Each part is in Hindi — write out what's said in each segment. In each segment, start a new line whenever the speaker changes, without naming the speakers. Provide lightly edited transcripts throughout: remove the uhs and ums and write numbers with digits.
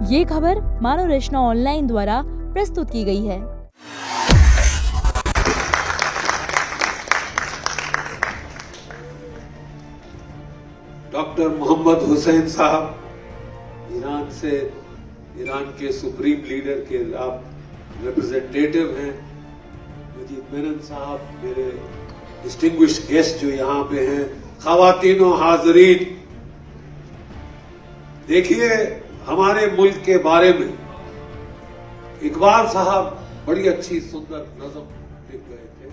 ये खबर मानव रचना ऑनलाइन द्वारा प्रस्तुत की गई है।
डॉक्टर मोहम्मद हुसैन साहब ईरान के सुप्रीम लीडर के आप रिप्रेजेंटेटिव हैं। मजीद मेनन साहब मेरे डिस्टिंग्विश्ड गेस्ट जो यहाँ पे हैं, खवातीनो हाजरीन, देखिए हमारे मुल्क के बारे में इकबाल साहब बड़ी अच्छी सुंदर नज़म लिख गए थे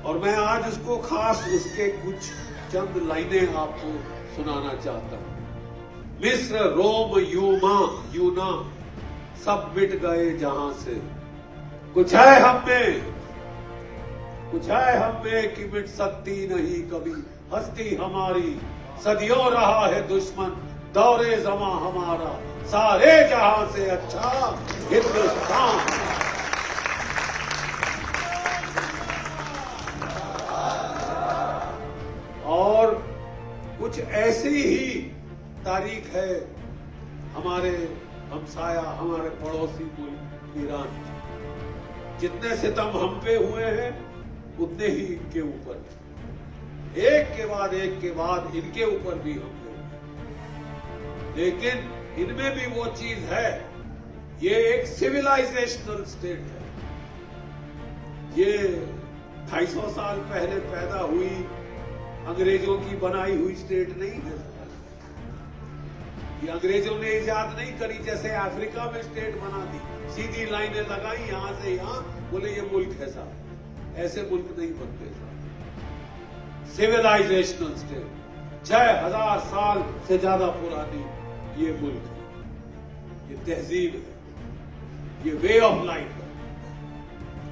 और मैं आज उसको खास उसके कुछ चंद लाइनें आपको सुनाना चाहता हूं। मिस्र, रोम, यूना सब मिट गए जहां से, कुछ है हम में कि मिट सकती नहीं कभी हस्ती हमारी, सदियों रहा है दुश्मन दौरे जमा हमारा, सारे जहां से अच्छा हिंदुस्तान। और कुछ ऐसी ही तारीख है हमारे हमसाया, हमारे पड़ोसी मुल्क ईरान। जितने सितम हम पे हुए हैं उतने ही इनके ऊपर, एक के बाद इनके ऊपर भी हमले, लेकिन इनमें भी वो चीज है, ये एक सिविलाइजेशनल स्टेट है। ये 250 साल पहले पैदा हुई अंग्रेजों की बनाई हुई स्टेट नहीं है। ये अंग्रेजों ने इजाद नहीं करी, जैसे अफ्रीका में स्टेट बना दी, सीधी लाइनें लगाई यहां से यहां, बोले ये मुल्क है साहब। ऐसे मुल्क नहीं बनते साहब। सिविलाइजेशनल स्टेट 6000 साल से ज्यादा पुरानी ये मुल्क है, ये तहजीब है, ये वे ऑफ लाइफ है।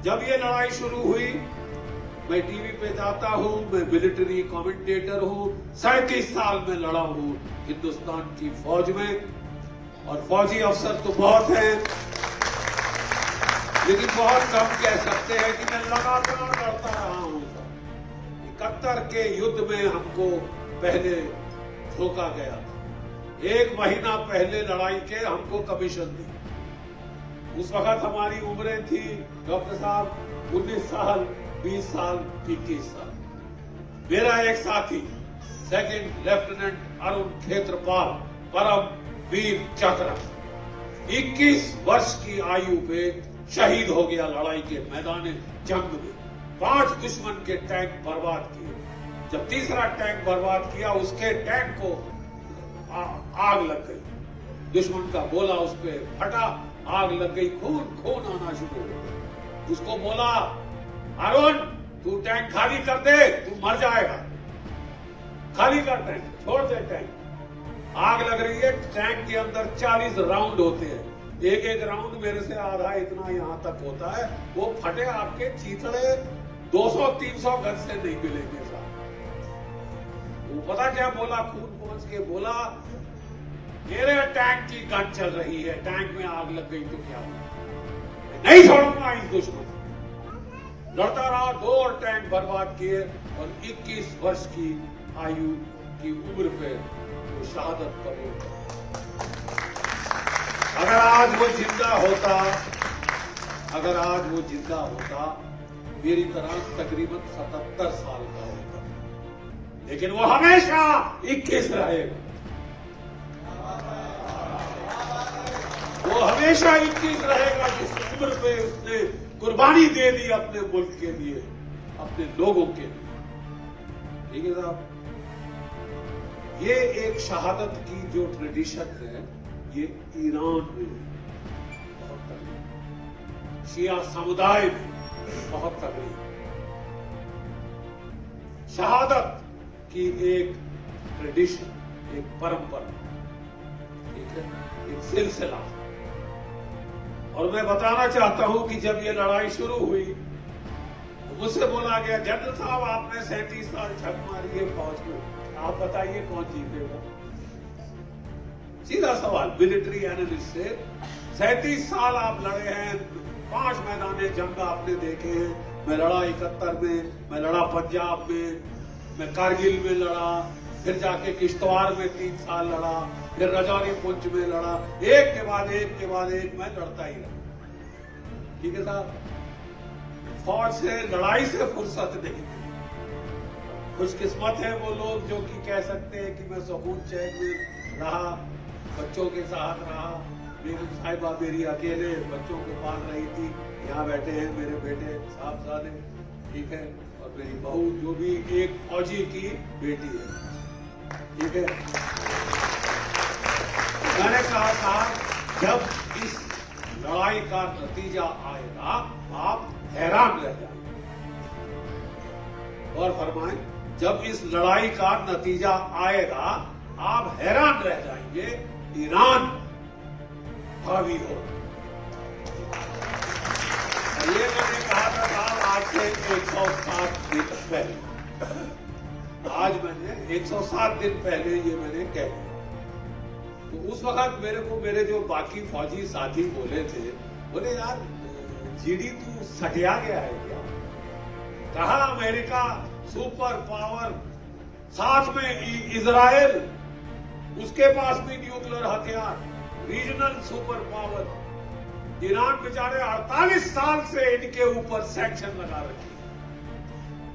जब ये लड़ाई शुरू हुई, मैं टीवी पे जाता हूं, मैं मिलिट्री कमेंटेटर हूं, 37 साल में लड़ा हूं हिंदुस्तान की फौज में, और फौजी अफसर तो बहुत हैं, लेकिन बहुत कम कह सकते हैं कि मैं लगातार लड़ता रहा हूं। 71 के युद्ध में हमको पहले धोखा गया था, 1 महीना पहले लड़ाई के हमको कमीशन दी। उस वक्त हमारी उम्रें थी डॉक्टर साहब 19 साल, 20 साल, 21 साल। मेरा एक साथी सेकंड लेफ्टिनेंट अरुण खेत्रपाल, परम वीर चक्र, 21 वर्ष की आयु पे शहीद हो गया लड़ाई के मैदान जंग में। 5 दुश्मन के टैंक बर्बाद किए। जब तीसरा टैंक बर्बाद किया, उसके टैंक को आग लग गई, दुश्मन का गोला उस पर फटा, आग लग गई, खून आना शुरू हो गया। उसको बोला, अरुण तू टैंक खाली कर दे, तू मर जाएगा, खाली कर टैंक, छोड़ दे टैंक। आग लग रही है, टैंक के अंदर 40 राउंड होते हैं, एक राउंड मेरे से आधा इतना यहां तक होता है, वो फटे आपके चीथड़े 200-300 गज से नहीं मिलेंगे साहब। वो पता क्या बोला, खून पहुंच के बोला, मेरे टैंक की गन चल रही है, टैंक में आग लग गई तो क्या हुआ, नहीं छोड़ूंगा इस दुश्मन। लड़ता रहा, 2 और टैंक बर्बाद किए, और 21 वर्ष की आयु की उम्र पे वो शहादत कबूल। अगर आज वो जिंदा होता, मेरी तरह तकरीबन 77 साल का होता, लेकिन वो हमेशा 21 रहेगा। वो हमेशा 21 रहेगा, जिस उम्र पे उसने कुर्बानी दे दी अपने मुल्क के लिए, अपने लोगों के लिए। ठीक है साहब, ये एक शहादत की जो ट्रेडिशन है, ये ईरान में बहुत तगड़ी, शिया समुदाय में बहुत तगड़ी शहादत की एक ट्रेडिशन, एक परंपरा, ठीक है, एक सिलसिला। और मैं बताना चाहता हूं कि जब ये लड़ाई शुरू हुई तो मुझसे बोला गया, जनरल साहब आपने 37 साल झक मारी है फौज में, आप बताइए कौन जीतेगा। सीधा सवाल मिलिट्री एनालिस्ट से, 37 साल आप लड़े हैं, 5 मैदाने जंग आपने देखे हैं। मैं लड़ा 71 में, मैं लड़ा पंजाब में, मैं कारगिल में लड़ा, फिर जाके किश्तवाड़ में 3 साल लड़ा, फिर रजौरी पुंछ में लड़ा, एक के बाद एक मैं लड़ता ही रहा। ठीक है साहब, फौज से लड़ाई से फुर्सत नहीं थी। खुशकिस्मत है वो लोग जो कि कह सकते हैं कि मैं सुकून चैन में रहा, बच्चों के साथ रहा। बेगम साहिबा मेरी अकेले बच्चों को पाल रही थी। यहाँ बैठे हैं मेरे बेटे साहबजादे, ठीक है, और मेरी बहू जो भी एक फौजी की बेटी है। ठीक है, मैंने कहा था जब इस लड़ाई का नतीजा आएगा आप हैरान रह जाएंगे। और फरमाएं, जब इस लड़ाई का नतीजा आएगा आप हैरान रह जाएंगे, ईरान हावी हो। ये मैंने कहा था साहब आज से 107 दिन पहले। आज मैंने 107 दिन पहले ये मैंने कह दिया। तो उस वक्त मेरे जो बाकी फौजी साथी बोले थे, बोले यार जीडी तू सटिया गया है क्या? कहा अमेरिका सुपर पावर, साथ में इजराइल, उसके पास भी न्यूक्लियर हथियार, रीजनल सुपर पावर। ईरान बेचारे 48 साल से इनके ऊपर सैंक्शन लगा रखी है।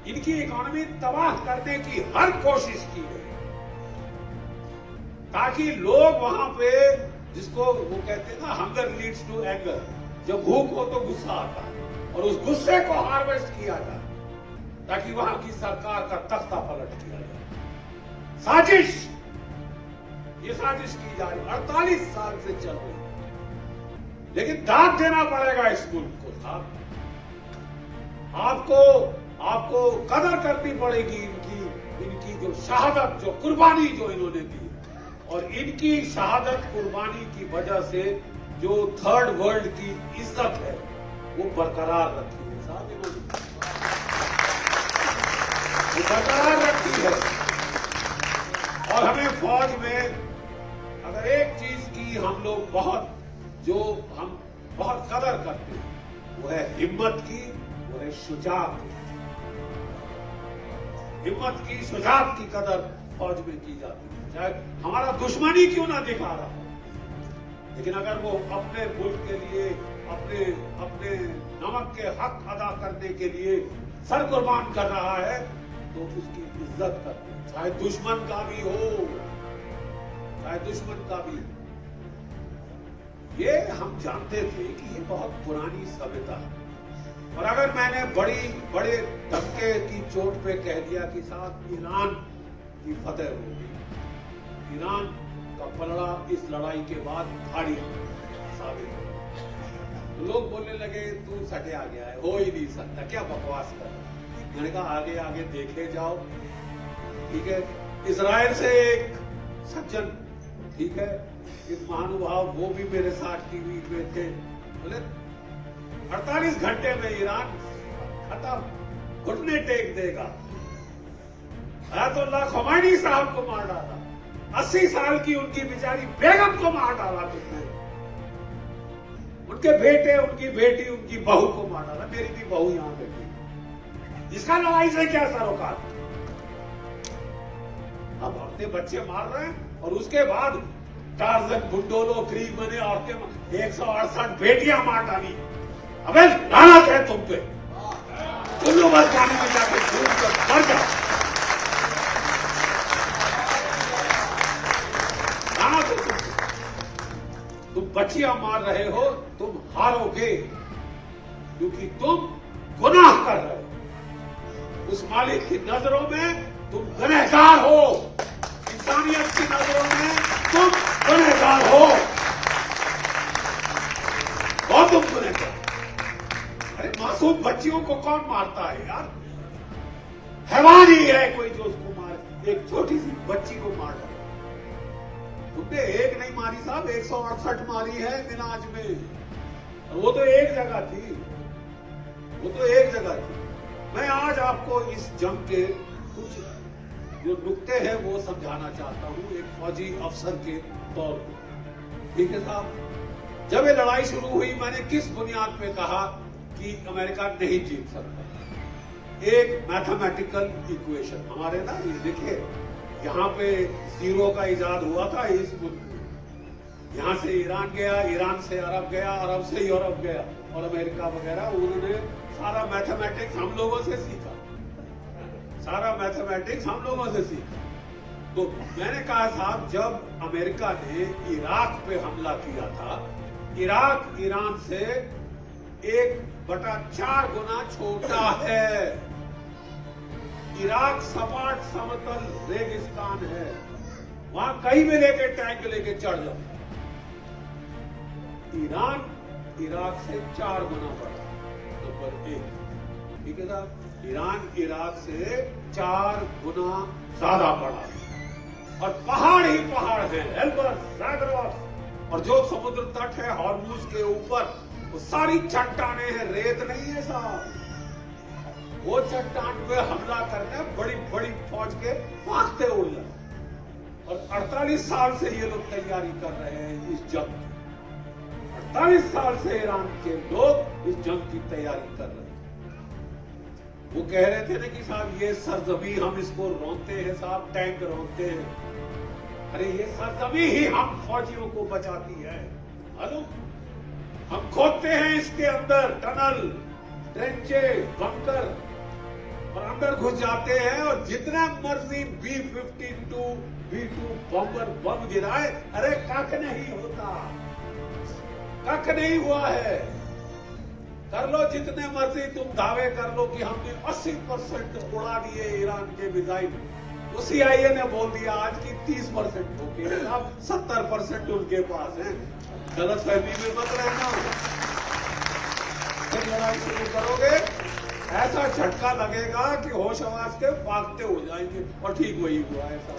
इनकी इकोनॉमी तबाह करने की हर कोशिश की गई ताकि लोग वहां पे, जिसको वो कहते हैं ना हंगर लीड्स टू एंगर, जब भूख हो तो गुस्सा आता है और उस गुस्से को हार्वेस्ट किया जाए ताकि वहां की सरकार का तख्ता पलट किया जाए। साजिश, ये साजिश की जा रही 48 साल से चल रही है। लेकिन दाद देना पड़ेगा इस मुल्क को साहब। आपको कदर करनी पड़ेगी इनकी जो शहादत, जो कुर्बानी जो इन्होंने दी, और इनकी शहादत कुर्बानी की वजह से जो थर्ड वर्ल्ड की इज्जत है वो बरकरार रखी है साहब। इन्होंने वो बरकरार रखी है। और हमें फौज में अगर एक चीज की हम लोग हम बहुत कदर करते हैं, वो है हिम्मत की, वो है शुजात की। हिम्मत की, शुजात की कदर फौज में की जाती है, चाहे हमारा दुश्मन ही क्यों ना दिखा रहा हो। लेकिन अगर वो अपने मुल्क के लिए, अपने नमक के हक अदा करने के लिए सर कुर्बान कर रहा है तो उसकी इज्जत करते हैं, चाहे दुश्मन का भी हो, चाहे दुश्मन का भी। ये हम जानते थे कि ये बहुत पुरानी सभ्यता है। और अगर मैंने बड़े धक्के की चोट पे कह दिया कि साहब ईरान की फतेह होगी, ईरान का पलड़ा इस लड़ाई के बाद भारी साबित हो, तो लोग बोलने लगे तू सटे आ गया है, हो ही नहीं सकता, क्या बकवास कर। मैंने कहा आगे आगे देखे जाओ। ठीक है, इजराइल से एक सज्जन, ठीक है, एक महानुभाव, वो भी मेरे साथ टीवी पे थे, बोले 48 घंटे में ईरान खत्म, घुटने टेक देगा। आयतुल्लाह ख़ुमैनी साहब को मार डाला, 80 साल की उनकी बेचारी बेगम को मार डाला तुमने, उनके बेटे, उनकी बेटी, उनकी बहू को मार डाला। मेरी भी बहू यहां बैठी, इसका लड़ाई से क्या सरोकार? अब अपने बच्चे मार रहे हैं और उसके बाद टार्जन, बुंडोलो, क्रीम बने औरतें 168 बेटियां मार डाली। अबे लानत है तुम पे, तुम लोग बस पानी में जाके डूब कर मर जाओ। लानत है तुम बच्चियां मार रहे हो, तुम हारोगे क्योंकि तुम गुनाह कर रहे हो। उस मालिक की नजरों में तुम गुनहगार हो, इंसानियत की नजरों में तुम गुनहगार हो, और तुम गुनहगार। अरे मासूम बच्चियों को कौन मारता है यार? हैवान ही है कोई जो उसको मारे, एक छोटी सी बच्ची को मार डाले। तुमने एक नहीं मारी साहब, 168 मारी है मिनाज में। वो तो एक जगह थी, वो तो एक जगह थी। मैं आज आपको इस जंग के कुछ जो नुक्ते हैं वो समझाना चाहता हूं एक फौजी अफसर के तौर पर। ठीक है साहब, जब ये लड़ाई शुरू हुई मैंने किस बुनियाद पे कहा कि अमेरिका नहीं जीत सकता? एक मैथमेटिकल इक्वेशन हमारे ना ये लिखे यहाँ पे जीरो का इजाद हुआ था इस मुल्क में। यहाँ से ईरान गया, ईरान से अरब गया, अरब से यूरोप गया और अमेरिका वगैरह। उन्होंने सारा मैथमेटिक्स हम लोगों से सीखा, सारा मैथमेटिक्स हम लोगों से सीखा। तो मैंने कहा साहब, जब अमेरिका ने इराक पे हमला किया था, इराक ईरान से 1/4 गुना छोटा है। इराक सपाट समतल रेगिस्तान है, वहां कहीं भी लेके टैंक लेके चढ़ जाओ। ईरान इराक से 4 गुना बड़ा, नंबर 1। ठीक है साहब, ईरान इराक से 4 गुना ज्यादा बड़ा है और पहाड़ ही पहाड़ है, एल्बर्ट, ज़ाग्रेब, और जो समुद्र तट है हॉर्मुज के ऊपर, वो सारी चट्टाने हैं, रेत नहीं है साहब। वो चट्टान पे हमला करके बड़ी बड़ी फौज के फांकते उड़ जाए। और 48 साल से ये लोग तैयारी कर रहे हैं इस जंग की। 48 साल से ईरान के लोग इस जंग की तैयारी कर रहे हैं। वो कह रहे थे ना कि साहब ये सरजमी हम इसको रोनते हैं साहब, टैंक रोनते हैं। अरे ये सरजमी ही हम फौजियों को बचाती है। मालूम, हम खोदते हैं इसके अंदर टनल, ट्रेंचे, बंकर, और अंदर घुस जाते हैं और जितना मर्जी B-52 B-2 बम्बर बम गिराए, अरे कख नहीं होता, कख नहीं हुआ है। कर लो जितने मर्जी तुम दावे कर लो कि हमने 80% उड़ा दिए ईरान के मिसाइल। उसी CIA ने बोल दिया आज की 30% हो गए, अब 70% उनके पास है। गलत फहमी में मत रहना। जब लड़ाई शुरू करोगे ऐसा झटका लगेगा कि होश आवाज के भागते हो जाएंगे, और ठीक वही हुआ ऐसा।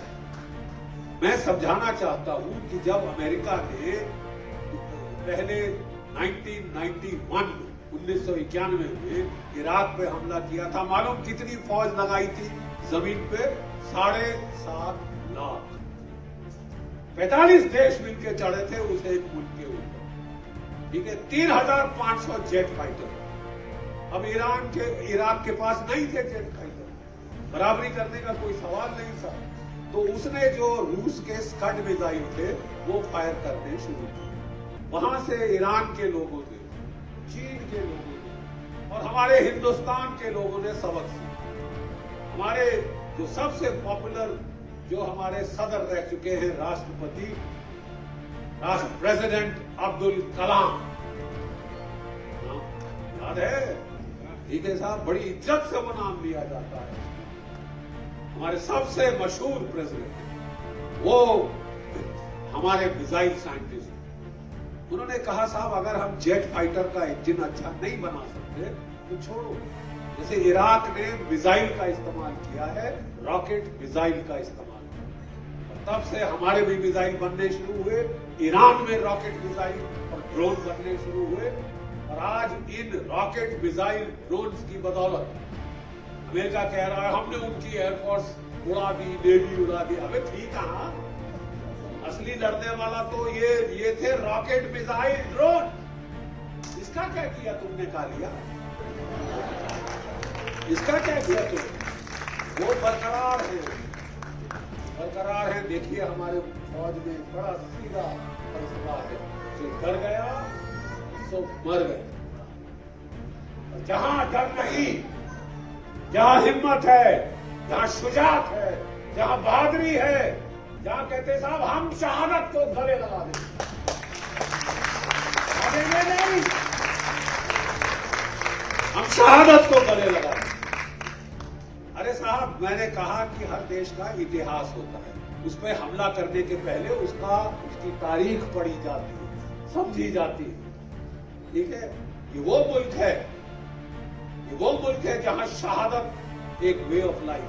मैं समझाना चाहता हूं कि जब अमेरिका ने पहले 1991 में इराक पे हमला किया था, मालूम कितनी फौज लगाई थी जमीन पे? 7.5 लाख। 45 देश मिलकर चढ़े थे उस एक मुल्क के ऊपर। ठीक है, 3,500 जेट फाइटर। अब इराक के पास नहीं थे जेट फाइटर, बराबरी करने का कोई सवाल नहीं था। तो उसने जो रूस के स्कड मिसाइल थे वो फायर करने शुरू किए। वहां से ईरान के लोगों ने, चीन के लोगों ने और हमारे हिंदुस्तान के लोगों ने सबक सीखा। हमारे जो सबसे पॉपुलर, जो हमारे सदर रह चुके हैं, राष्ट्रपति, प्रेसिडेंट अब्दुल कलाम, याद है? ठीक है साहब, बड़ी इज्जत से वो नाम लिया जाता है। हमारे सबसे मशहूर प्रेसिडेंट, वो हमारे मिसाइल साइंटिस्ट। उन्होंने कहा साहब, अगर हम जेट फाइटर का इंजन अच्छा नहीं बना सकते तो छोड़ो। जैसे इराक ने मिसाइल का इस्तेमाल किया है, रॉकेट मिसाइल का इस्तेमाल किया, तब से हमारे भी मिसाइल बनने शुरू हुए। ईरान में रॉकेट मिसाइल और ड्रोन बनने शुरू हुए, और आज इन रॉकेट मिसाइल ड्रोन्स की बदौलत अमेरिका कह रहा है हमने उनकी एयरफोर्स उड़ा दी, नेवी उड़ा दी। अबे ठीक कहां, असली लड़ने वाला तो ये थे रॉकेट मिसाइल ड्रोन। इसका क्या किया तुमने? का लिया इसका क्या किया तुमने? वो बरकरार है, बरकरार है। देखिए हमारे फौज में बड़ा सीधा फलसफा है, जो डर गया सो मर गया। जहां डर नहीं, जहां हिम्मत है, जहां शुजात है, जहां बहादुरी है, जहां कहते साहब हम शहादत को गले लगा देंगे नहीं, हम शहादत को गले लगा देंगे। अरे साहब, मैंने कहा कि हर देश का इतिहास होता है, उस पर हमला करने के पहले उसकी तारीख पढ़ी जाती है, समझी जाती है। ठीक है, ये वो मुल्क है, ये वो मुल्क है जहां शहादत एक वे ऑफ लाइफ।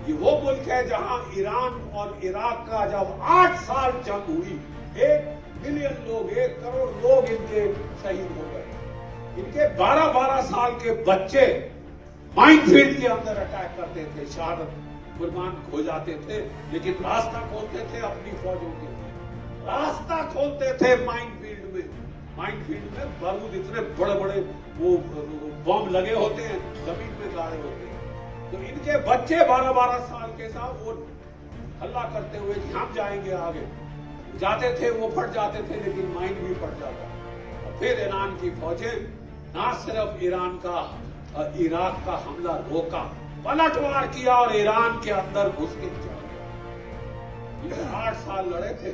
ये वो मुल्क है जहां ईरान और इराक का जब 8 साल जंग हुई, 1 मिलियन लोग, 1 करोड़ लोग इनके शहीद हो गए। इनके 12-12 साल के बच्चे माइनफील्ड के अंदर अटैक करते थे, शहादत कुर्बान खो जाते थे, लेकिन रास्ता खोलते थे अपनी फौजों के लिए, रास्ता खोलते थे माइनफील्ड में। माइनफील्ड में बारूद इतने बड़े बड़े वो बम लगे होते हैं, जमीन में गाड़े होते हैं। तो इनके बच्चे 12-12 साल के साथ वो हल्ला करते हुए कि हम जाएंगे आगे। जाते थे वो फट जाते थे, लेकिन माइंड भी फट जाता। और फिर ईरान की फौजें ना सिर्फ ईरान का इराक का हमला रोका, पलटवार किया और ईरान के अंदर घुस के चढ़ गए। ये 8 साल लड़े थे।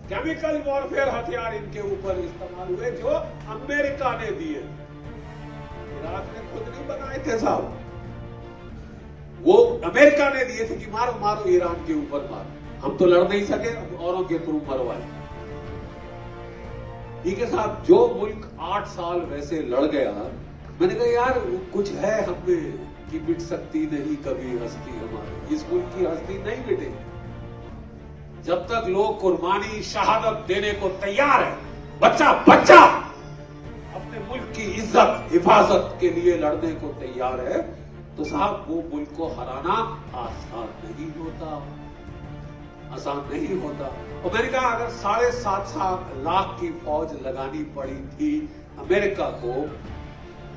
केमिकल वॉरफेयर हथियार इनके ऊपर इस्तेमाल हुए जो अमेरिका ने दिए, इराक ने खुद नहीं बनाए थे साहब, वो अमेरिका ने दिए थे कि मारो मारो ईरान के ऊपर मारो, हम तो लड़ नहीं सके, औरों के थ्रू मरवाए। ठीक है साहब, जो मुल्क 8 साल वैसे लड़ गया, मैंने कहा यार कुछ है हमें कि मिट सकती नहीं कभी हस्ती हमारी, इस मुल्क की हस्ती नहीं मिटेगी जब तक लोग कुर्बानी शहादत देने को तैयार है, बच्चा बच्चा अपने मुल्क की इज्जत हिफाजत के लिए लड़ने को तैयार है, तो साहब वो मुल्क को हराना आसान नहीं होता, आसान नहीं होता। और मैंने कहा अगर 7.5 लाख की फौज लगानी पड़ी थी अमेरिका को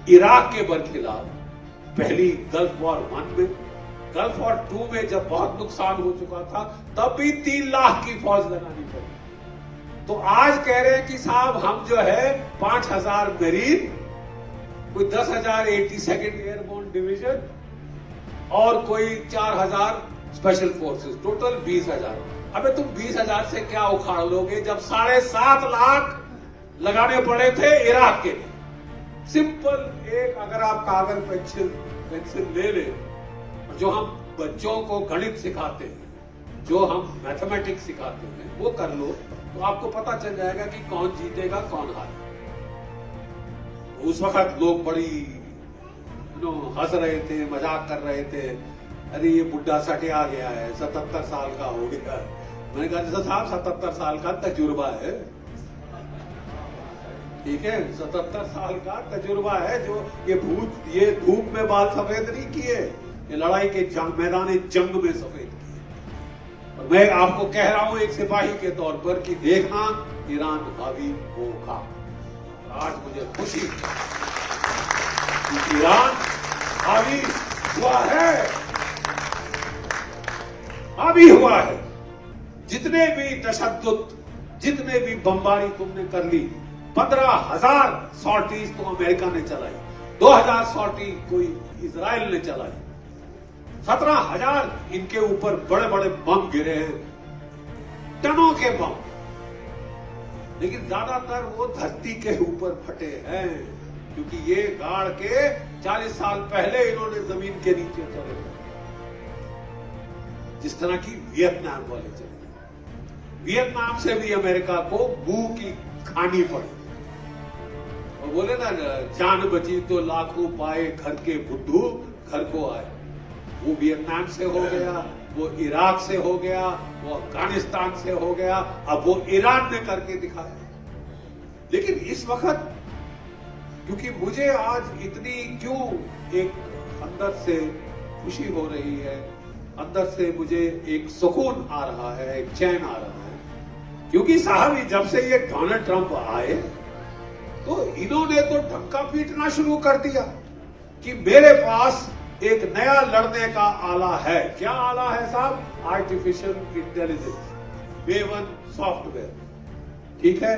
इराक के बरखिलाफ, पहली गल्फ वॉर 1 में, गल्फ वॉर 2 में जब बहुत नुकसान हो चुका था, तब भी 3 लाख की फौज लगानी पड़ी। तो आज कह रहे हैं कि साहब हम जो है 5,000 मरीन, कोई 10,000 82nd एयरबोर्न डिवीजन और कोई 4,000 स्पेशल फोर्सेस, टोटल 20,000। अबे तुम 20,000 से क्या उखाड़ लोगे जब 7.5 लाख लगाने पड़े थे इराक के लिए। सिंपल एक, अगर आप कागज पेंसिल ले ले, जो हम बच्चों को गणित सिखाते हैं, जो हम मैथमेटिक्स सिखाते हैं, वो कर लो तो आपको पता चल जाएगा कि कौन जीतेगा कौन हारेगा। उस वक्त लोग बड़ी हंस रहे थे, मजाक कर रहे थे, अरे ये बुढ़ा सटे आ गया है, 77 साल का हो गया है। मैंने कहा जैसा साहब 77 साल का तजुर्बा है, ठीक है, 77 साल का तजुर्बा है, जो ये धूप में बाल सफेद नहीं किए, ये लड़ाई के मैदान जंग में सफेद किए। और मैं आपको कह रहा हूं एक सिपाही के तौर पर कि देखना ईरान हावी होगा। आज मुझे खुशी कि ईरान हावी हुआ है, हावी हुआ है। जितने भी तशद्दुद, जितने भी बमबारी तुमने कर ली, 15,000 सॉर्टीज तो अमेरिका ने चलाई, 2,000 सॉर्टी कोई इजराइल ने चलाई, 17,000 इनके ऊपर बड़े बड़े बम गिरे हैं, टनों के बम, लेकिन ज्यादातर वो धरती के ऊपर फटे हैं, क्योंकि ये गाड़ के 40 साल पहले इन्होंने जमीन के नीचे चले गए, जिस तरह की वियतनाम वाले चले। वियतनाम से भी अमेरिका को मुंह की खानी पड़ी, और बोले ना जान बची तो लाखों पाए, घर के बुद्धू घर को आए। वो वियतनाम से हो गया, वो इराक से हो गया, वो अफगानिस्तान से हो गया, अब वो ईरान ने करके दिखाया। लेकिन इस वक्त क्योंकि मुझे आज इतनी क्यों एक अंदर से खुशी हो रही है, अंदर से मुझे एक सुकून आ रहा है, एक चैन आ रहा है, क्योंकि साहब जब से ये डोनाल्ड ट्रंप आए तो इन्होंने तो ढक्का पीटना शुरू कर दिया कि मेरे पास एक नया लड़ने का आला है। क्या आला है साहब? आर्टिफिशियल इंटेलिजेंस, मेवन सॉफ्टवेयर, ठीक है।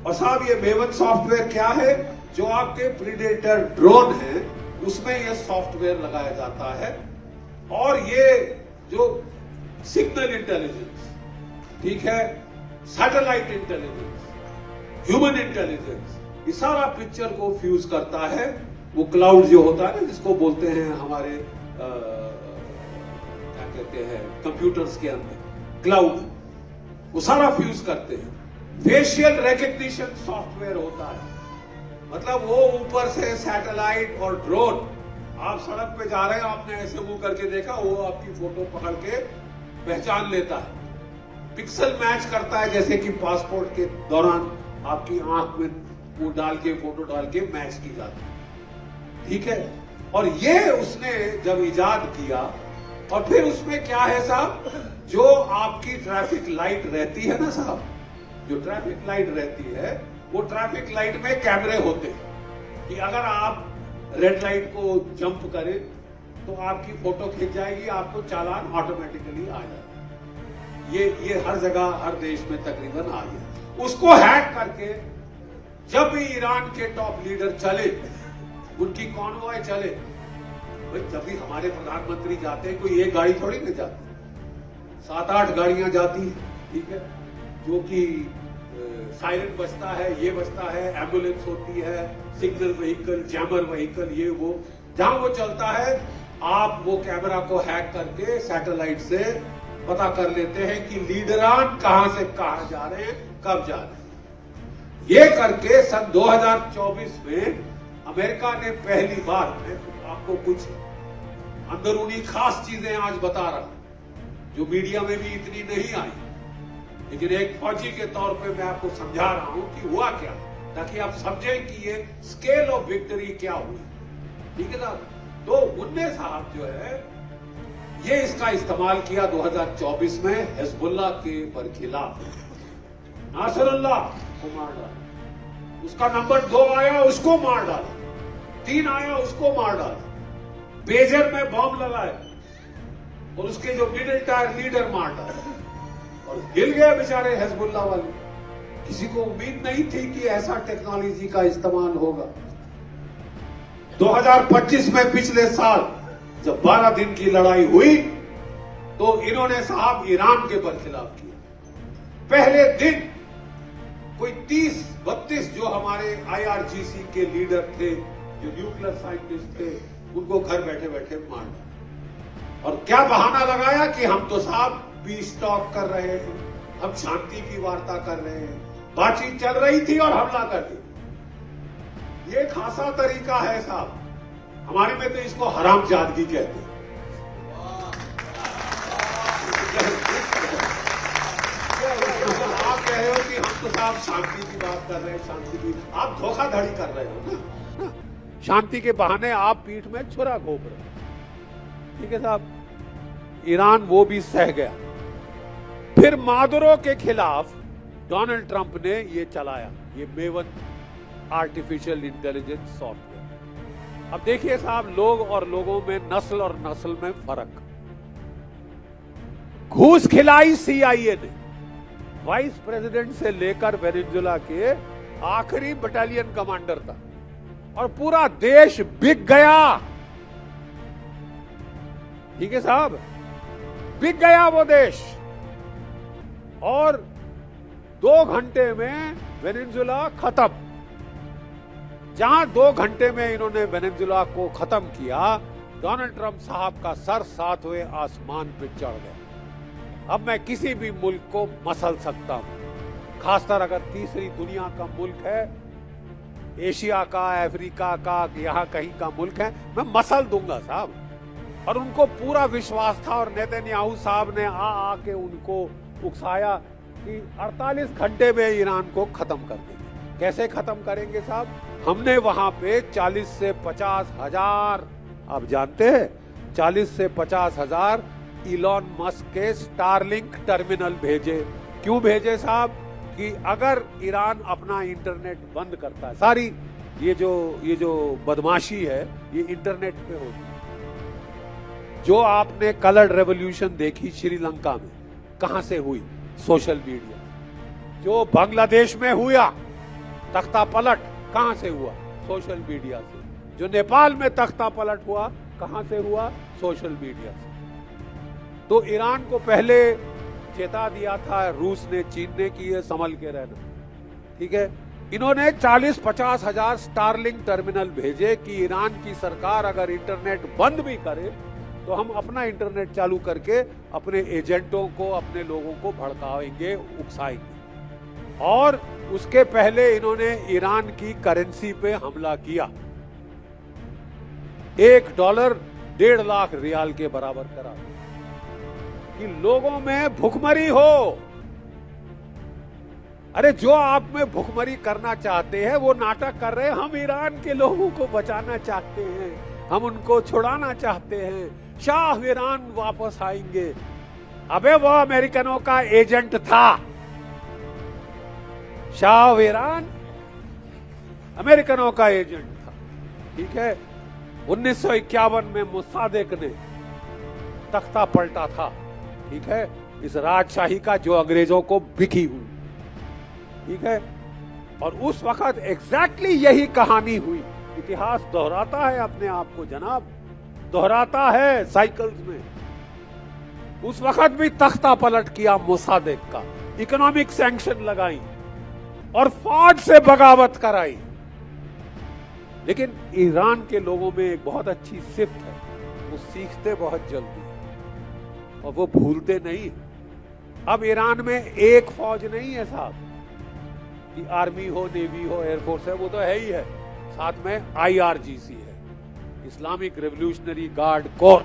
और साहब ये मेवन सॉफ्टवेयर क्या है? जो आपके प्रीडेटर ड्रोन है उसमें यह सॉफ्टवेयर लगाया जाता है, और ये जो सिग्नल इंटेलिजेंस, ठीक है, सैटेलाइट इंटेलिजेंस, ह्यूमन इंटेलिजेंस, ये सारा पिक्चर को फ्यूज करता है। वो क्लाउड जो होता है ना, जिसको बोलते हैं हमारे क्या कहते हैं कंप्यूटर्स के अंदर क्लाउड, वो सारा फ्यूज करते हैं। फेशियल रिकग्निशन सॉफ्टवेयर होता है, मतलब वो ऊपर से सैटेलाइट और ड्रोन, आप सड़क पे जा रहे हैं, आपने ऐसे मुंह करके देखा, वो आपकी फोटो पकड़ के पहचान लेता है, पिक्सल मैच करता है, जैसे कि पासपोर्ट के दौरान आपकी आंख में वो डाल के फोटो डाल के मैच की जाती है, ठीक है। और ये उसने जब इजाद किया, और फिर उसमें क्या है साहब, जो आपकी ट्रैफिक लाइट रहती है ना साहब, जो ट्रैफिक लाइट रहती है, वो ट्रैफिक लाइट में कैमरे होते हैं कि अगर आप रेड लाइट को जंप करें तो आपकी फोटो खिंच जाएगी, आपको चालान ऑटोमेटिकली आ जाएगा। ये हर जगह हर देश में तकरीबन आ गया। उसको हैक करके जब भी ईरान के टॉप लीडर चले, उनकी कॉन्वॉय चले, भाई जब भी हमारे प्रधानमंत्री जाते हैं कोई एक गाड़ी थोड़ी ना जाती, 7-8 गाड़ियां जाती है, ठीक है, जो कि सायरन बजता है, ये बजता है, एम्बुलेंस होती है, सिग्नल व्हीकल, जैमर व्हीकल, ये वो, जहां वो चलता है आप वो कैमरा को हैक करके सैटेलाइट से पता कर लेते हैं कि लीडरान कहां से कहां जा रहे हैं, कब जा रहे हैं। ये करके सन 2024 में अमेरिका ने पहली बार, मैं आपको कुछ अंदरूनी खास चीजें आज बता रहा हूं जो मीडिया में भी इतनी नहीं आई, लेकिन एक फौजी के तौर पे मैं आपको समझा रहा हूं कि हुआ क्या, ताकि आप समझें कि ये स्केल ऑफ विक्ट्री क्या हुई, ठीक है ना। तो उनने साहब जो है ये इसका इस्तेमाल किया 2024 में हिजबुल्लाह के बरखिलाफ, नासरुल्लाह को मार डाला, उसका नंबर 2 आया उसको मार डाला, 3 आया उसको मार डाला, पेजर में बॉम्ब लगाए और उसके जो मिडिल टायर लीडर मार डाला, और हिल गए बेचारे हिजबुल्लाह वाले। किसी को उम्मीद नहीं थी कि ऐसा टेक्नोलॉजी का इस्तेमाल होगा। 2025 में पिछले साल जब 12 दिन की लड़ाई हुई तो इन्होंने साहब ईरान के बरखिलाफ किया। पहले दिन कोई 30-32 जो हमारे IRGC के लीडर थे, जो न्यूक्लियर साइंटिस्ट थे, उनको घर बैठे बैठे मार डाला। और क्या बहाना लगाया कि हम तो साहब पीस टॉक कर रहे हैं, हम शांति की वार्ता कर रहे हैं, बातचीत चल रही थी और हमला कर दिया। ये खासा तरीका है साहब, हमारे में तो इसको हरामजादगी कहते हैं। आप कह रहे हो कि हम तो साहब शांति की बात कर रहे हैं, शांति की, आप धोखाधड़ी कर रहे हो ना, शांति के बहाने आप पीठ में छुरा घोंप रहे हो, ठीक है साहब। ईरान वो भी सह गया। फिर मादुरो के खिलाफ डोनाल्ड ट्रंप ने ये चलाया, ये मेवन आर्टिफिशियल इंटेलिजेंस सॉफ्टवेयर। अब देखिए साहब, लोग और लोगों में, नस्ल और नस्ल में फर्क। घूस खिलाई CIA ने वाइस प्रेसिडेंट से लेकर वेनेजुएला के आखिरी बटालियन कमांडर तक, और पूरा देश बिक गया, ठीक है साहब, बिक गया वो देश। और 2 घंटे में वेनेजुएला खत्म। जहां 2 घंटे में इन्होंने वेनेजुएला को खत्म किया, डोनाल्ड ट्रंप साहब का सर 7वें आसमान पे चढ़ गया। अब मैं किसी भी मुल्क को मसल सकता हूं, खासकर अगर तीसरी दुनिया का मुल्क है, एशिया का, अफ्रीका का, यहां कहीं का मुल्क है, मैं मसल दूंगा साहब। और उनको पूरा विश्वास था, और नेतन्याहू साहब ने आके उनको उकसाया कि 48 घंटे में ईरान को खत्म कर देंगे। कैसे खत्म करेंगे साहब? हमने वहां पे 40 से 50 हजार, आप जानते हैं, 40 से 50 हजार इलॉन मस्क के स्टारलिंक टर्मिनल भेजे। क्यों भेजे साहब? कि अगर ईरान अपना इंटरनेट बंद करता है, सारी ये जो बदमाशी है ये इंटरनेट पे होती है। जो आपने कलर रेवोल्यूशन देखी श्रीलंका में, कहां से हुई? Social media. जो बांग्लादेश में हुआ तख्ता पलट, कहां से हुआ? सोशल मीडिया से। जो नेपाल में तख्ता पलट हुआ, कहां से हुआ? सोशल मीडिया से। तो ईरान को पहले चेता दिया था रूस ने, चीन ने, कि ये संभल के रहना, ठीक है। इन्होंने 40-50 हजार स्टारलिंक टर्मिनल भेजे कि ईरान की सरकार अगर इंटरनेट बंद भी करे तो हम अपना इंटरनेट चालू करके अपने एजेंटों को, अपने लोगों को भड़काएंगे, उकसाएंगे। और उसके पहले इन्होंने ईरान की करेंसी पे हमला किया। $1 1.5 लाख रियाल के बराबर करा कि लोगों में भुखमरी हो। अरे जो आप में भुखमरी करना चाहते हैं वो नाटक कर रहे हैं। हम ईरान के लोगों को बचाना चाहते हैं, हम उनको छुड़ाना चाहते हैं, शाह ईरान वापस आएंगे। अबे वो अमेरिकनों का एजेंट था। शाह ईरान अमेरिकनों का एजेंट था, ठीक है। 1951 में मुसादेक ने तख्ता पलटा था, ठीक है। इस राजशाही का जो अंग्रेजों को बिकी हुई, ठीक है। और उस वक्त एग्जैक्टली यही कहानी हुई। इतिहास दोहराता है अपने आप को जनाब, दोहराता है साइकिल्स में। उस वक्त भी तख्ता पलट किया मोसादेक का, इकोनॉमिक सैंक्शन लगाई और फौज से बगावत कराई। लेकिन ईरान के लोगों में एक बहुत अच्छी सिफ्त है, वो सीखते बहुत जल्दी और वो भूलते नहीं। अब ईरान में एक फौज नहीं है साहब कि आर्मी हो, नेवी हो, एयरफोर्स है, वो तो है ही है। साथ में IRGC है, इस्लामिक रेवोल्यूशनरी गार्ड कोर,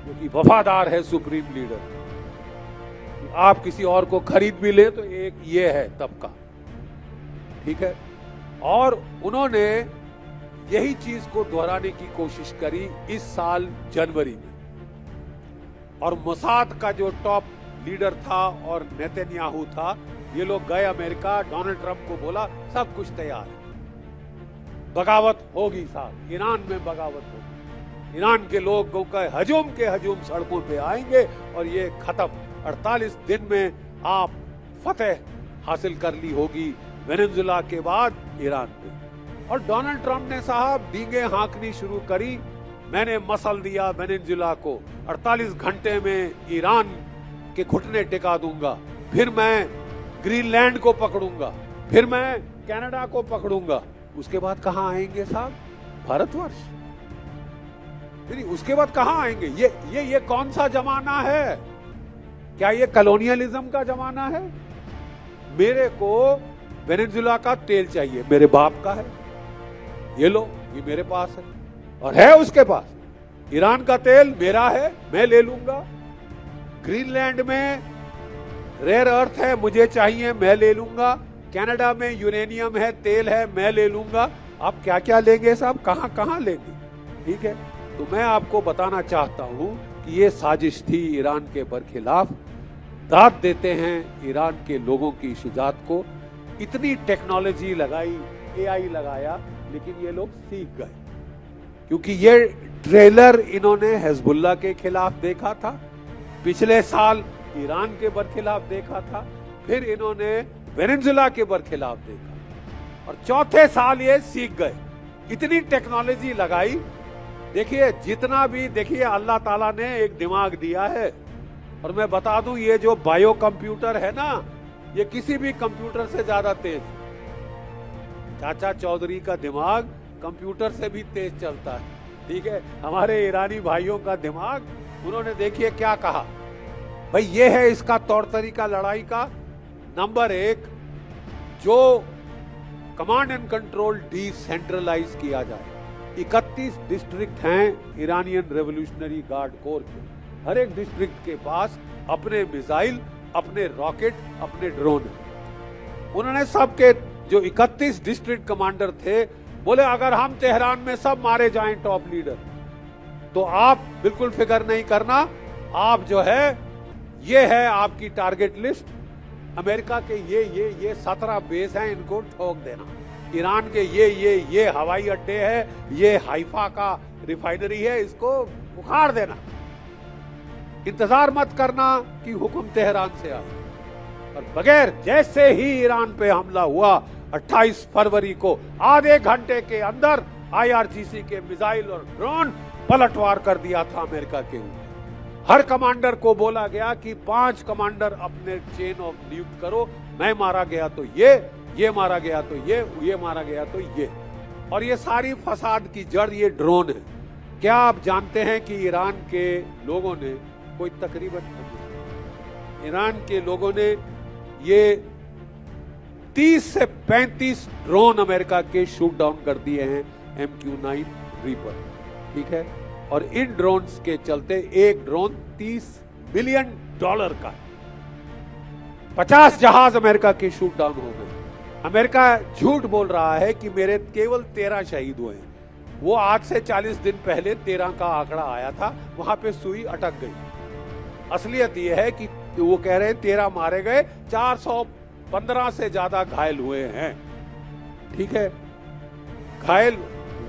जो कि वफादार है सुप्रीम लीडर। आप किसी और को खरीद भी ले तो एक ये है तबका, ठीक है। और उन्होंने यही चीज को दोहराने की कोशिश करी इस साल जनवरी में। और मोसाद का जो टॉप लीडर था और नेतन्याहू था, ये लोग गए अमेरिका, डोनाल्ड ट्रंप को बोला सब कुछ तैयार है, बगावत होगी साहब, ईरान में बगावत होगी, ईरान के लोगों का हजूम के हजूम सड़कों पे आएंगे और ये खत्म। 48 दिन में आप फतेह हासिल कर ली होगी वेनेजुला के बाद ईरान पे। और डोनाल्ड ट्रंप ने साहब डींगे हाँकनी शुरू करी, मैंने मसल दिया वेनेजुला को, 48 घंटे में ईरान के घुटने टिका दूंगा, फिर मैं ग्रीनलैंड को पकड़ूंगा, फिर मैं कनाडा को पकड़ूंगा। उसके बाद कहां आएंगे साहब? भारतवर्ष। उसके बाद कहां आएंगे? ये कौन सा जमाना है? क्या ये कॉलोनियलिज्म का जमाना है? मेरे को वेनेजुला का तेल चाहिए, मेरे बाप का है, ये लो, ये मेरे पास है और है उसके पास। ईरान का तेल मेरा है, मैं ले लूंगा। ग्रीनलैंड में रेयर अर्थ है, मुझे चाहिए, मैं ले लूंगा। कनाडा में यूरेनियम है, तेल है, मैं ले लूंगा। आप क्या क्या लेंगे साहब, कहां कहां लेंगे? ठीक है, तो मैं आपको बताना चाहता हूं कि ये साजिश थी ईरान के बरखिलाफ। दाद देते हैं ईरान के लोगों की शुजात को। इतनी टेक्नोलॉजी लगाई, AI लगाया, लेकिन ये लोग सीख गए, क्योंकि ये ट्रेलर इन्होंने हिजबुल्लाह के खिलाफ देखा था, पिछले साल ईरान के बरखिलाफ देखा था, फिर इन्होंने वेनेजुला के बरखिलाफ देखा और चौथे साल ये सीख गए। इतनी टेक्नोलॉजी लगाई। देखिए जितना भी, देखिए अल्लाह ताला ने एक दिमाग दिया है। और मैं बता दूं, ये जो बायो कंप्यूटर है ना, ये किसी भी कंप्यूटर से ज्यादा तेज। चाचा चौधरी का दिमाग कंप्यूटर से भी तेज चलता है, ठीक है। हमारे ईरानी भाइयों का दिमाग, उन्होंने देखिए क्या कहा, भाई ये है इसका तौर तरीका लड़ाई का। नंबर 1, जो कमांड एंड कंट्रोल डिसेंट्रलाइज किया जाए। 31 डिस्ट्रिक्ट हैं ईरानियन रेवोल्यूशनरी गार्ड कोर के, हर एक डिस्ट्रिक्ट के पास अपने मिसाइल, अपने रॉकेट, अपने ड्रोन है। उन्होंने सबके जो 31 डिस्ट्रिक्ट कमांडर थे, बोले अगर हम तेहरान में सब मारे जाएं टॉप लीडर, तो आप बिल्कुल फिक्र नहीं करना, आप जो है, ये है आपकी टारगेट लिस्ट। अमेरिका के ये 17 बेस हैं, इनको ठोक देना। ईरान के ये हवाई अड्डे है, ये हाइफा का रिफाइनरी है, इसको उखाड़ देना। इंतजार मत करना कि हुक्म तेहरान से आए। और बगैर, जैसे ही ईरान पे हमला हुआ 28 फरवरी को, आधे घंटे के अंदर IRGC के मिसाइल और ड्रोन पलटवार कर दिया था अमेरिका के ऊपर। हर कमांडर को बोला गया कि 5 कमांडर अपने चेन ऑफ नियुक्त करो, मैं मारा गया तो ये मारा गया तो ये मारा गया तो ये। और ये सारी फसाद की जड़ ये ड्रोन है। क्या आप जानते हैं कि ईरान के लोगों ने कोई तकरीबन, ईरान के लोगों ने ये 30 से 35 ड्रोन अमेरिका के शूट डाउन कर दिए हैं, MQ-9 रीपर, ठीक है। और इन ड्रोन्स के चलते एक ड्रोन $30 मिलियन का, 50 जहाज अमेरिका के शूट डाउन हो गए। अमेरिका झूठ बोल रहा है कि मेरे केवल 13 शहीद हुए हैं। वो आज से 40 दिन पहले 13 का आंकड़ा आया था, वहां पे सुई अटक गई। असलियत ये है कि वो कह रहे हैं 13 मारे गए, 415 से ज्यादा घायल हुए हैं, ठीक है। घायल,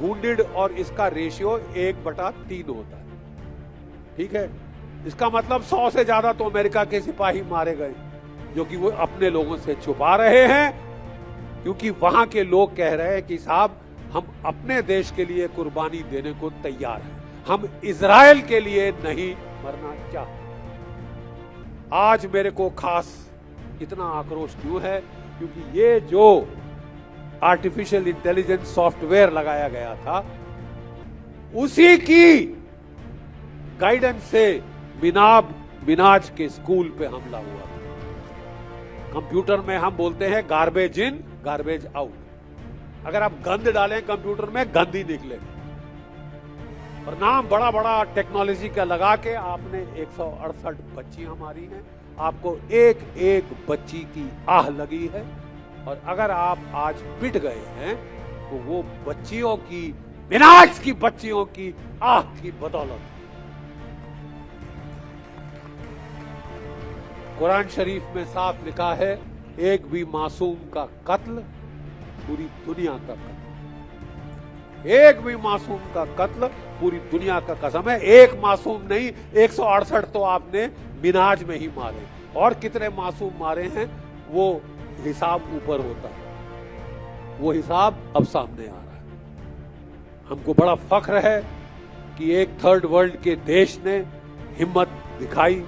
वुंडेड और इसका रेशियो 1/3 होता है, ठीक है। इसका मतलब 100 से ज्यादा तो अमेरिका के सिपाही मारे गए, जो कि वो अपने लोगों से छुपा रहे हैं, क्योंकि वहां के लोग कह रहे हैं कि साहब हम अपने देश के लिए कुर्बानी देने को तैयार हैं, हम इजराइल के लिए नहीं मरना चाहते। आज मेरे को खास इतना आक्रोश क्यों है, क्योंकि ये जो आर्टिफिशियल इंटेलिजेंस सॉफ्टवेयर लगाया गया था, उसी की गाइडेंस से मिनाज के स्कूल पे हमला हुआ था। कंप्यूटर में हम बोलते हैं गार्बेज इन गार्बेज आउट। अगर आप गंद डालें कंप्यूटर में, गंद ही निकलेगा। और नाम बड़ा बड़ा टेक्नोलॉजी का लगा के आपने 168 बच्चियां मारी हैं। आपको एक एक बच्ची की आह लगी है, और अगर आप आज पिट गए हैं तो वो बच्चियों की, मिनाज की बच्चियों की आह की बदौलत। कुरान शरीफ में साफ लिखा है, एक भी मासूम का कत्ल पूरी दुनिया का कत्ल। एक भी मासूम का कत्ल पूरी दुनिया का कसम है। एक मासूम नहीं, 168 तो आपने मिनाज में ही मारे, और कितने मासूम मारे हैं वो हिसाब ऊपर होता है, वो हिसाब अब सामने आ रहा है। हमको बड़ा फख्र है कि एक थर्ड वर्ल्ड के देश ने हिम्मत दिखाई,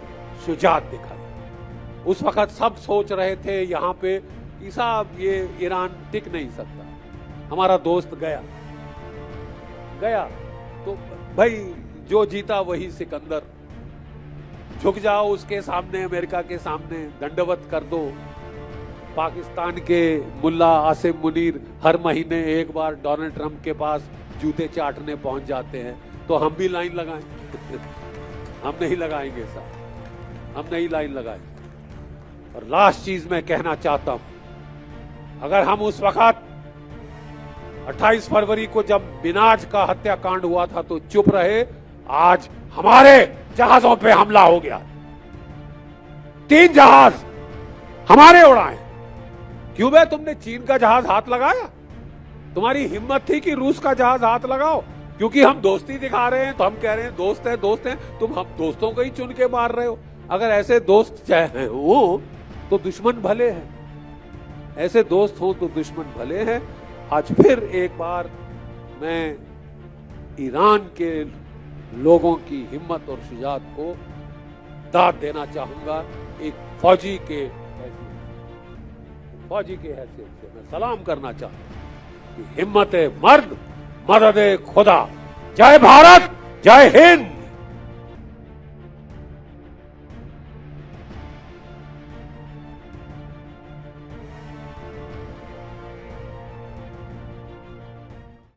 शुजात दिखाई। उस वक्त सब सोच रहे थे यहां पे कि साहब ये ईरान टिक नहीं सकता, हमारा दोस्त गया तो भाई जो जीता वही सिकंदर, झुक जाओ उसके सामने, अमेरिका के सामने दंडवत कर दो। पाकिस्तान के मुल्ला आसिम मुनीर हर महीने एक बार डोनाल्ड ट्रंप के पास जूते चाटने पहुंच जाते हैं, तो हम भी लाइन लगाएं? हम नहीं लगाएंगे साहब, हम नहीं लाइन लगाएंगे। और लास्ट चीज मैं कहना चाहता हूं, अगर हम उस वक्त 28 फरवरी को जब मिनाज का हत्याकांड हुआ था तो चुप रहे, आज हमारे जहाजों पे हमला हो गया। 3 जहाज हमारे उड़ाए। क्यों बे तुमने चीन का जहाज हाथ लगाया? तुम्हारी हिम्मत थी कि रूस का जहाज हाथ लगाओ, क्योंकि हम दोस्ती दिखा रहे हैं तो हम कह रहे हैं दोस्त हैं, तुम हम दोस्तों को ही चुन के मार रहे हो। अगर ऐसे दोस्त चाहे हो तो दुश्मन भले हैं, ऐसे दोस्त हो तो दुश्मन भले हैं। आज फिर एक बार मैं ईरान के लोगों की हिम्मत और शुजात को दाद देना चाहूंगा। एक फौजी के हैसियत से मैं सलाम करना चाहता हूं कि हिम्मत मर्द, मदद खुदा। जय भारत, जय हिंद।